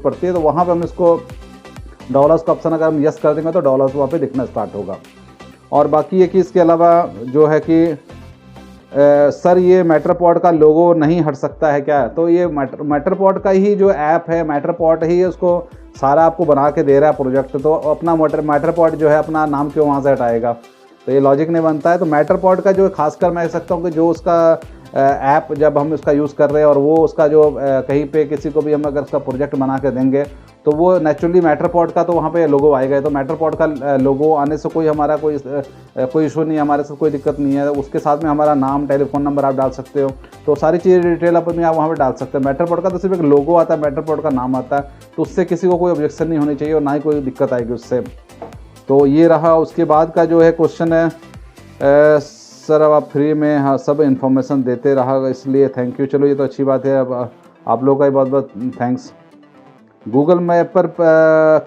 पड़ती है, तो वहाँ पे हम इसको डॉलर्स का ऑप्शन अगर हम यस कर देंगे तो डॉलर्स वहाँ पे दिखना स्टार्ट होगा। और बाकी ये कि इसके अलावा जो है कि सर ये मैटरपॉड का लोगो नहीं हट सकता है क्या? तो ये मैटरपॉड का ही जो ऐप है, मैटरपॉड ही उसको सारा आपको बना के दे रहा है प्रोजेक्ट, तो अपना मैटरपॉड जो है अपना नाम क्यों वहाँ से हटाएगा? तो ये लॉजिक नहीं बनता है। तो मैटरपॉड का जो खासकर मैं कह सकता हूँ कि जो उसका ऐप जब हम उसका यूज़ कर रहे हैं और वो उसका जो कहीं पे किसी को भी हम अगर उसका प्रोजेक्ट बना के देंगे तो वो नेचुरली मैटरपॉड का तो वहाँ पे लोगो आएगा। तो मैटरपॉड का लोगो आने से कोई हमारा कोई इशू नहीं है, हमारे से कोई दिक्कत नहीं है। उसके साथ में हमारा नाम, टेलीफोन नंबर आप डाल सकते हो, तो सारी चीज़ें डिटेल अपनी आप वहाँ पर डाल सकते हैं। मैटरपॉड का तो सिर्फ एक लोगो आता है, मैटरपॉड का नाम आता है, तो उससे किसी को कोई ऑब्जेक्शन नहीं होनी चाहिए और ना ही कोई दिक्कत आएगी उससे। तो ये रहा। उसके बाद का जो है क्वेश्चन है, सर अब आप फ्री में हाँ सब इन्फॉर्मेशन देते रहा इसलिए थैंक यू। चलो ये तो अच्छी बात है, अब आप लोगों का ही बहुत बहुत थैंक्स। गूगल मैप पर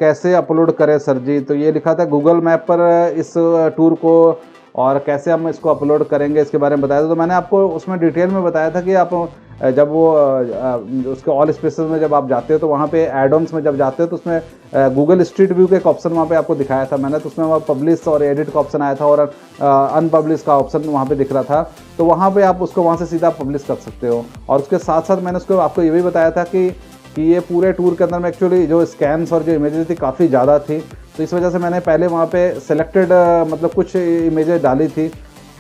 कैसे अपलोड करें सर जी? तो ये लिखा था गूगल मैप पर इस टूर को, और कैसे हम इसको अपलोड करेंगे इसके बारे में बताया था। तो मैंने आपको उसमें डिटेल में बताया था कि आप जब वो उसके ऑल स्पेसेस में जब आप जाते हो तो वहाँ पे एड ऑन्स में जब जाते हो तो उसमें गूगल स्ट्रीट व्यू का एक ऑप्शन वहाँ पे आपको दिखाया था मैंने। तो उसमें वहाँ पब्लिश और एडिट का ऑप्शन आया था और अनपब्लिश का ऑप्शन वहाँ पे दिख रहा था। तो वहाँ पे आप उसको वहाँ से सीधा पब्लिश कर सकते हो। और उसके साथ साथ मैंने उसको आपको ये भी बताया था कि ये पूरे टूर के अंदर में एक्चुअली जो स्कैन्स और जो इमेजेस थी काफ़ी ज़्यादा थी, तो इस वजह से मैंने पहले वहाँ पे सेलेक्टेड मतलब कुछ इमेजेस डाली थी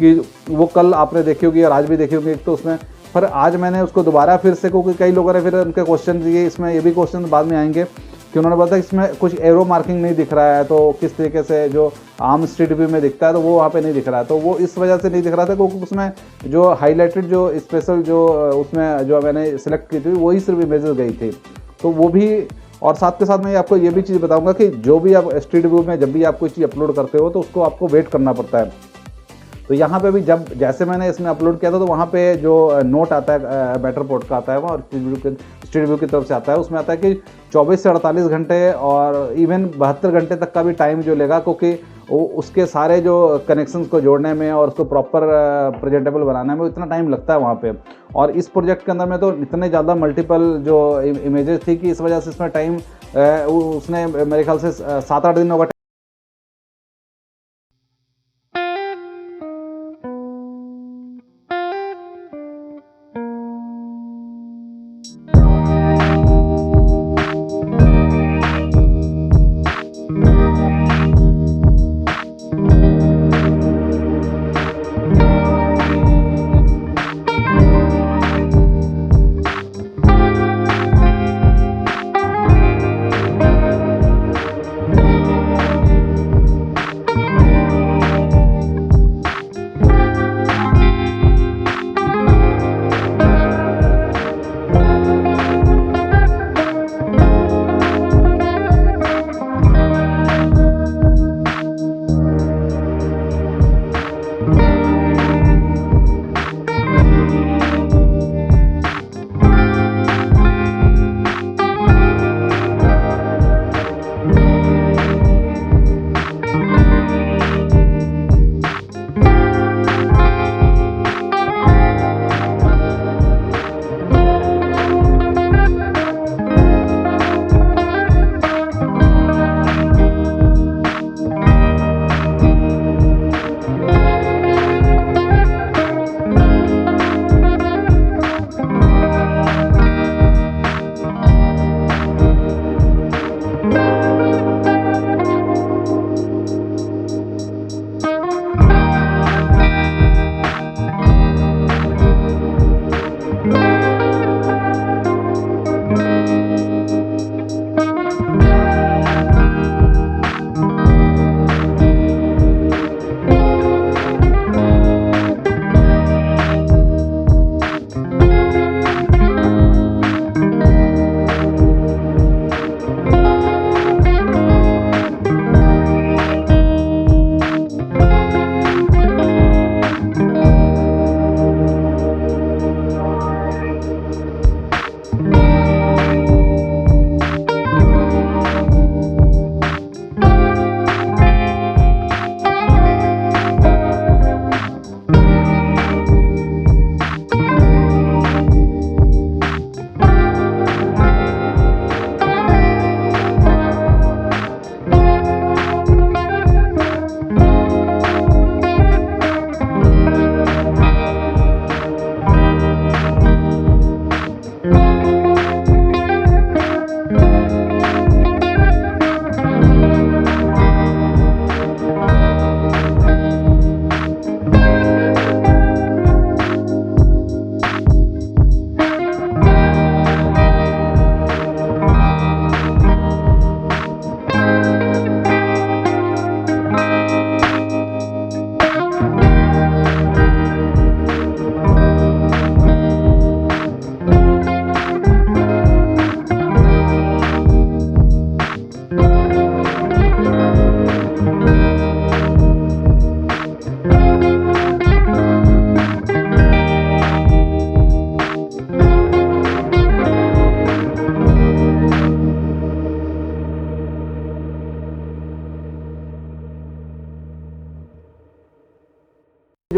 कि वो कल आपने देखी होगी और आज भी देखी होगी। तो उसमें पर आज मैंने उसको दोबारा फिर से, क्योंकि कई लोगों ने फिर उनके क्वेश्चन दिए, इसमें ये भी क्वेश्चन बाद में आएंगे कि उन्होंने बोला था इसमें कुछ एरो मार्किंग नहीं दिख रहा है, तो किस तरीके से जो आम स्ट्रीट व्यू में दिखता है तो वो वहाँ पे नहीं दिख रहा है। तो वो इस वजह से नहीं दिख रहा था क्योंकि उसमें जो हाईलाइटेड जो स्पेशल जो उसमें जो मैंने सेलेक्ट की थी वही सिर्फ इमेजेस गई थी, तो वो भी। और साथ के साथ मैं आपको ये भी चीज़ बताऊंगा कि जो भी आप स्ट्रीट व्यू में जब भी आप कोई चीज़ अपलोड करते हो तो उसको आपको वेट करना पड़ता है। तो यहाँ पे भी जब जैसे मैंने इसमें अपलोड किया था तो वहाँ पे जो नोट आता है मैटरपॉड का आता है और स्ट्रीट व्यू की तरफ से आता है, उसमें आता है कि 24 से 48 घंटे और इवन 72 घंटे तक का भी टाइम जो लेगा, क्योंकि उसके सारे जो कनेक्शंस को जोड़ने में और उसको प्रॉपर प्रेजेंटेबल बनाने में इतना टाइम लगता है वहाँ पे। और इस प्रोजेक्ट के अंदर में तो इतने ज़्यादा मल्टीपल जो इमेजेस थी कि इस वजह से इसमें टाइम उसने मेरे ख्याल से 7-8 दिन होगा।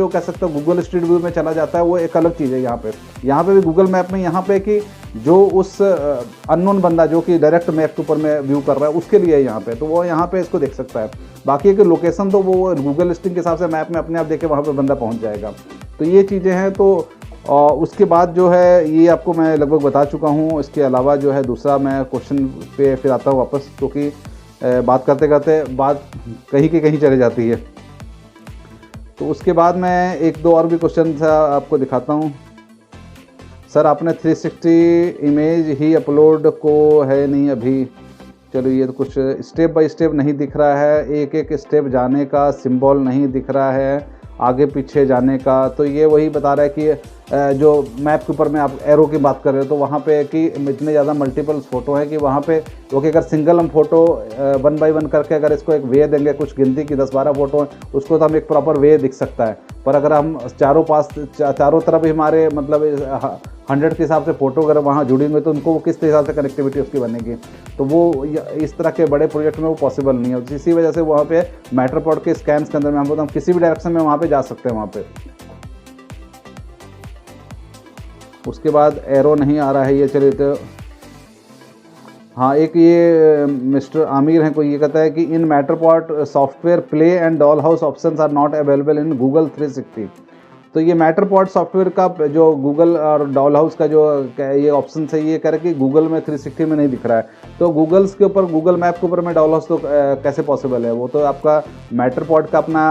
जो कह सकते हो गूगल स्ट्रीट व्यू में चला जाता है वो एक अलग चीज़ है। यहाँ पे भी गूगल मैप में यहाँ पे कि जो उस अननोन बंदा जो कि डायरेक्ट मैप के ऊपर में व्यू कर रहा है उसके लिए यहाँ पे, तो वो यहाँ पे इसको देख सकता है। बाकी की लोकेशन तो वो गूगल लिस्टिंग के हिसाब से मैप में अपने आप देखे वहाँ पे बंदा पहुँच जाएगा। तो ये चीज़ें हैं। तो उसके बाद जो है ये आपको मैं लगभग बता चुका हूँ। इसके अलावा जो है दूसरा मैं क्वेश्चन पे फिर आता हूँ वापस, क्योंकि बात करते करते बात कहीं की कहीं चली जाती है। तो उसके बाद मैं एक दो और भी क्वेश्चन आपको दिखाता हूँ। सर आपने 360 इमेज ही अपलोड को है नहीं अभी। चलो ये तो कुछ स्टेप बाय स्टेप नहीं दिख रहा है, एक एक स्टेप जाने का सिंबल नहीं दिख रहा है, आगे पीछे जाने का। तो ये वही बता रहा है कि जो मैप के ऊपर में आप एरो की बात कर रहे हो तो वहाँ पे कि इतने ज़्यादा मल्टीपल फ़ोटो हैं कि वहाँ पे क्योंकि अगर सिंगल हम फ़ोटो 1 बाय 1 करके अगर इसको एक वे देंगे, कुछ गिनती की 10-12 फ़ोटो हैं, उसको तो हम एक प्रॉपर वे दिख सकता है। पर अगर हम चारों तरफ ही हमारे मतलब 100 के हिसाब से फ़ोटो अगर वहाँ जुड़ेंगे तो उनको किस हिसाब से कनेक्टिविटी उसकी बनेगी। तो वो इस तरह के बड़े प्रोजेक्ट में वो पॉसिबल नहीं है। इसी वजह से वहाँ पे मैटरपॉड के स्कैन्स के अंदर में हम किसी भी डायरेक्शन में वहाँ पे जा सकते हैं वहाँ पे। उसके बाद एरो नहीं आ रहा है ये, चलिए तो हाँ एक ये मिस्टर आमिर हैं, कोई ये कहता है कि इन Matterport software play and dollhouse options are not available in Google 360। तो ये मैटरपॉड सॉफ्टवेयर का जो गूगल और डॉल हाउस का जो ये ऑप्शन है ये कह रहे कि गूगल में 360 में नहीं दिख रहा है। तो गूगल्स के ऊपर गूगल मैप के ऊपर में डॉल हाउस तो कैसे पॉसिबल है? वो तो आपका मैटरपॉड का अपना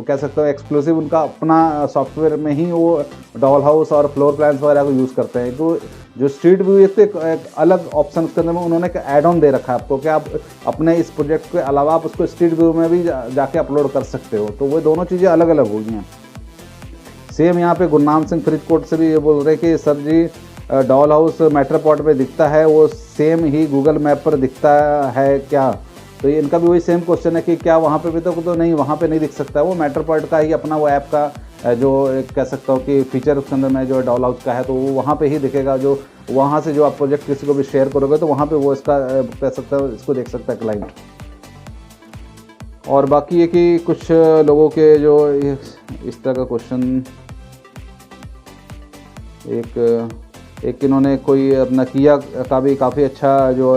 कह सकते हो एक्सक्लूसिव उनका अपना सॉफ्टवेयर में ही वो डॉल हाउस और फ्लोर प्लान्स वगैरह को यूज़ करते हैं। तो जो स्ट्रीट व्यू एक अलग ऑप्शन के अंदर में उन्होंने एक ऐड ऑन दे रखा है आपको कि आप अपने इस प्रोजेक्ट के अलावा आप उसको स्ट्रीट व्यू में भी जाके अपलोड कर सकते हो। तो वो दोनों चीज़ें अलग अलग हो गई हैं। सेम यहाँ पे गुरनाम सिंह फरीदकोट से भी ये बोल रहे कि सर जी डॉल हाउस मैटरपॉड में दिखता है वो सेम ही गूगल मैप पर दिखता है क्या? तो ये इनका भी वही सेम क्वेश्चन है कि क्या वहाँ पे भी तो नहीं, वहाँ पे नहीं दिख सकता। वो मैटरपॉड का ही अपना वो ऐप का जो कह सकता हूँ कि फीचर उसके अंदर में जो डॉल हाउस का है तो वो वहाँ पे ही दिखेगा। जो वहाँ से जो आप प्रोजेक्ट किसी को भी शेयर करोगे तो वहाँ पे वो इसका कह सकता है इसको देख सकता है क्लाइंट। और बाकी ये कि कुछ लोगों के जो इस तरह का क्वेश्चन एक इन्होंने कोई अपना किया का भी काफ़ी अच्छा जो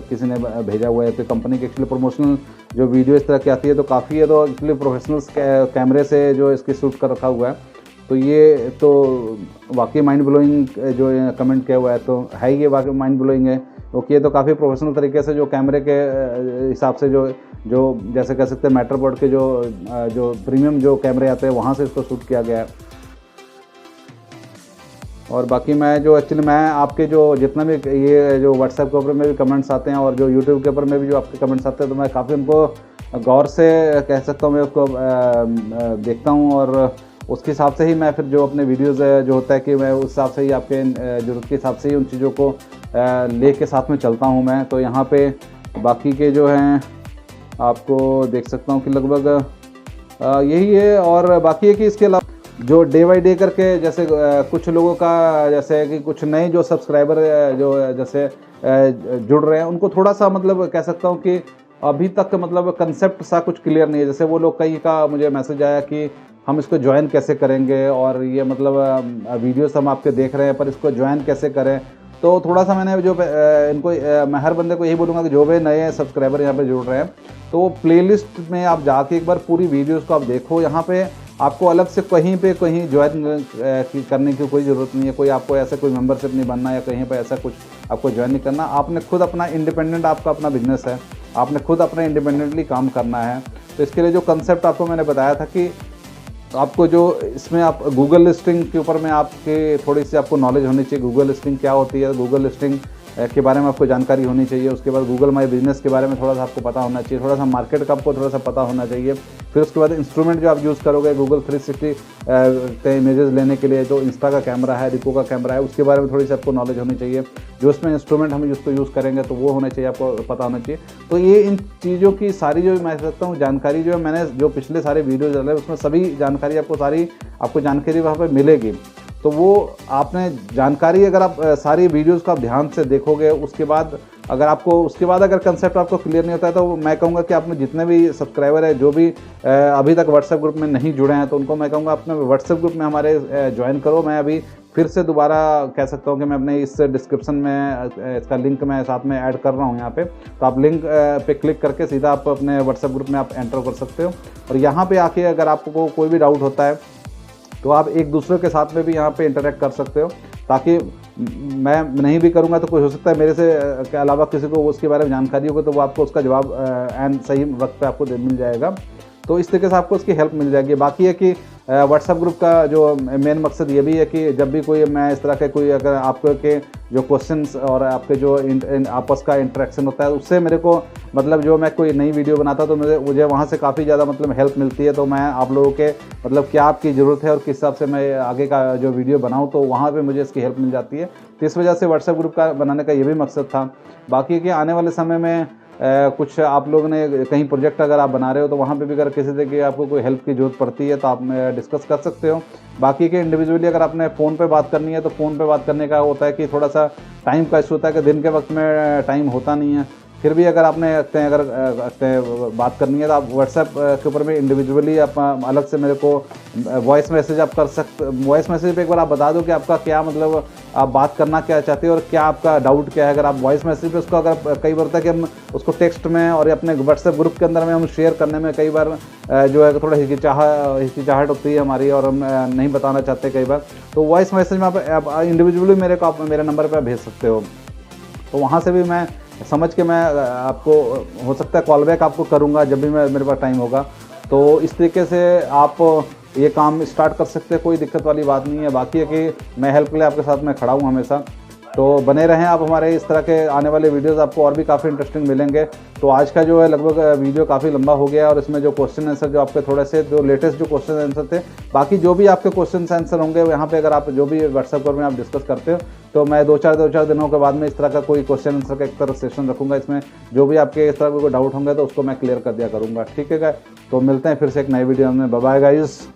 किसी ने भेजा हुआ है। तो कंपनी की एक्चुअली प्रमोशनल जो वीडियो इस तरह की आती है तो काफ़ी है, तो एक्चुअली प्रोफेशनल्स कैमरे से जो इसकी शूट कर रखा हुआ है। तो ये तो वाकई माइंड ब्लोइंग जो कमेंट किया हुआ है तो है ही, ये वाकई माइंड ब्लोइंग है क्योंकि ये तो काफ़ी प्रोफेशनल तरीके से जो कैमरे के हिसाब से जो जैसे कह सकते हैं मैटरपॉड के जो प्रीमियम जो कैमरे आते हैं वहाँ से इसको शूट किया गया है। और बाकी मैं जो एक्चुअली मैं आपके जो जितना भी ये जो व्हाट्सएप के ऊपर में भी कमेंट्स आते हैं और जो यूट्यूब के ऊपर में भी जो आपके कमेंट्स आते हैं तो मैं काफ़ी उनको गौर से कह सकता हूँ मैं उसको देखता हूँ और उसके हिसाब से ही मैं फिर जो अपने वीडियोज़ जो होता है कि मैं उस हिसाब से ही आपके ज़रूरत के हिसाब से ही उन चीज़ों को ले के साथ में चलता हूँ मैं। तो यहाँ पे बाकी के जो हैं आपको देख सकता हूँ कि लगभग यही है। और बाकी है कि इसके अलावा जो डे बाई डे करके जैसे कुछ लोगों का जैसे कि कुछ नए जो सब्सक्राइबर जो जैसे जुड़ रहे हैं उनको थोड़ा सा मतलब कह सकता हूँ कि अभी तक मतलब कंसेप्ट सा कुछ क्लियर नहीं है। जैसे वो लोग कहीं का मुझे मैसेज आया कि हम इसको ज्वाइन कैसे करेंगे और ये मतलब वीडियोस हम आपके देख रहे हैं पर इसको ज्वाइन कैसे करें। तो थोड़ा सा मैंने जो इनको मैं हर बंदे को यही बोलूँगा कि जो भी नए सब्सक्राइबर यहाँ पे जुड़ रहे हैं तो प्लेलिस्ट में आप जाके एक बार पूरी वीडियोस को आप देखो। यहाँ पे आपको अलग से कहीं ज्वाइन करने की कोई ज़रूरत नहीं है। कोई आपको ऐसे कोई मेंबरशिप नहीं बनना या कहीं पर ऐसा कुछ आपको ज्वाइन नहीं करना। आपने खुद अपना इंडिपेंडेंट आपका अपना बिजनेस है, आपने खुद अपना इंडिपेंडेंटली काम करना है। तो इसके लिए जो कंसेप्ट आपको मैंने बताया था कि आपको जो इसमें आप गूगल लिस्टिंग के ऊपर में आपके थोड़ी सी आपको नॉलेज होनी चाहिए। गूगल लिस्टिंग क्या होती है, गूगल लिस्टिंग के बारे में आपको जानकारी होनी चाहिए। उसके बाद गूगल माई बिजनेस के बारे में थोड़ा सा आपको पता होना चाहिए, थोड़ा सा मार्केट का आपको थोड़ा सा पता होना चाहिए। फिर उसके बाद इंस्ट्रूमेंट जो आप यूज़ करोगे गूगल 360 के इमेजेस लेने के लिए, जो इंस्टा का कैमरा है, रिको का कैमरा है, उसके बारे में थोड़ी सी आपको नॉलेज होनी चाहिए। जो इसमें इंस्ट्रूमेंट हम उसको यूज़ करेंगे तो वो होना चाहिए, आपको पता होना चाहिए। तो ये इन चीज़ों की सारी जो मैं सकता हूँ जानकारी जो मैंने जो पिछले सारे वीडियो डाले उसमें सभी जानकारी आपको जानकारी वहाँ पर मिलेगी। तो वो आपने जानकारी अगर आप सारी वीडियोस को आप ध्यान से देखोगे उसके बाद अगर आपको उसके बाद अगर कंसेप्ट आपको क्लियर नहीं होता है तो मैं कहूँगा कि आपने जितने भी सब्सक्राइबर है जो भी अभी तक व्हाट्सएप ग्रुप में नहीं जुड़े हैं तो उनको मैं कहूँगा अपने व्हाट्सएप ग्रुप में हमारे ज्वाइन करो। मैं अभी फिर से दोबारा कह सकता हूँ कि मैं अपने इस डिस्क्रिप्शन में इसका लिंक मैं साथ में ऐड कर रहा हूँ यहाँ पे, तो आप लिंक पे क्लिक करके सीधा आप अपने व्हाट्सएप ग्रुप में आप एंटर कर सकते हो। और यहाँ पे आके अगर आपको कोई भी डाउट होता है तो आप एक दूसरे के साथ में भी यहाँ पे इंटरेक्ट कर सकते हो, ताकि मैं नहीं भी करूँगा तो कोई हो सकता है मेरे से के अलावा किसी को उसके बारे में जानकारी होगी तो वो आपको उसका जवाब एंड सही वक्त पे आपको मिल जाएगा। तो इस तरीके से आपको उसकी हेल्प मिल जाएगी। बाकी है कि व्हाट्सएप ग्रुप का जो मेन मकसद ये भी है कि जब भी कोई मैं इस तरह के कोई अगर आपके जो क्वेश्चंस और आपके जो आपस का इंटरेक्शन होता है उससे मेरे को मतलब जो मैं कोई नई वीडियो बनाता तो मुझे वहाँ से काफ़ी ज़्यादा मतलब हेल्प मिलती है। तो मैं आप लोगों के मतलब क्या आपकी ज़रूरत है और किस हिसाब से मैं आगे का जो वीडियो बनाऊँ तो वहाँ पर मुझे इसकी हेल्प मिल जाती है। तो इस वजह से व्हाट्सएप ग्रुप का बनाने का ये भी मकसद था। बाकी कि आने वाले समय में कुछ आप लोगों ने कहीं प्रोजेक्ट अगर आप बना रहे हो तो वहाँ पे भी अगर किसी तरह की आपको कोई हेल्प की ज़रूरत पड़ती है तो आप डिस्कस कर सकते हो। बाकी के इंडिविजुअली अगर आपने फ़ोन पे बात करनी है तो फ़ोन पे बात करने का होता है कि थोड़ा सा टाइम का इशू होता है कि दिन के वक्त में टाइम होता नहीं है। फिर भी अगर आपने अगर बात करनी है तो आप व्हाट्सएप के ऊपर में इंडिविजुअली आप अलग से मेरे को वॉइस मैसेज आप कर सकते। वॉइस मैसेज पे एक बार आप बता दो कि आपका क्या मतलब आप बात करना क्या चाहते हो और क्या आपका डाउट क्या है। अगर आप वॉइस मैसेज पे उसको अगर कई बार होता है कि हम उसको टेक्स्ट में और अपने व्हाट्सएप ग्रुप के अंदर में हम शेयर करने में कई बार जो है थोड़ा हिचकिचाहट होती है हमारी और हम नहीं बताना चाहते कई बार। तो वॉइस मैसेज में आप इंडिविजुअली मेरे को आप मेरे नंबर पर भेज सकते हो। तो वहाँ से भी मैं समझ के मैं आपको हो सकता है कॉल बैक आपको करूँगा जब भी मेरे पास टाइम होगा। तो इस तरीके से आप ये काम स्टार्ट कर सकते हैं, कोई दिक्कत वाली बात नहीं है। बाकी है कि मैं हेल्प के लिए आपके साथ में खड़ा हूँ हमेशा। तो बने रहें आप हमारे इस तरह के आने वाले वीडियोस आपको और भी काफ़ी इंटरेस्टिंग मिलेंगे। तो आज का जो है लगभग वीडियो काफ़ी लंबा हो गया और इसमें जो क्वेश्चन आंसर जो आपके थोड़े से जो लेटेस्ट जो क्वेश्चन आंसर थे, बाकी जो भी आपके क्वेश्चन आंसर होंगे यहाँ पे अगर आप जो भी व्हाट्सएप पर में आप डिस्कस करते हो तो मैं दो चार दिनों के बाद में इस तरह का कोई क्वेश्चन आंसर का एक तरह सेशन रखूँगा। इसमें जो भी आपके इस तरह के कोई डाउट होंगे तो उसको मैं क्लियर कर दिया करूँगा। ठीक है, तो मिलते हैं फिर से एक नई वीडियो में। Bye bye guys.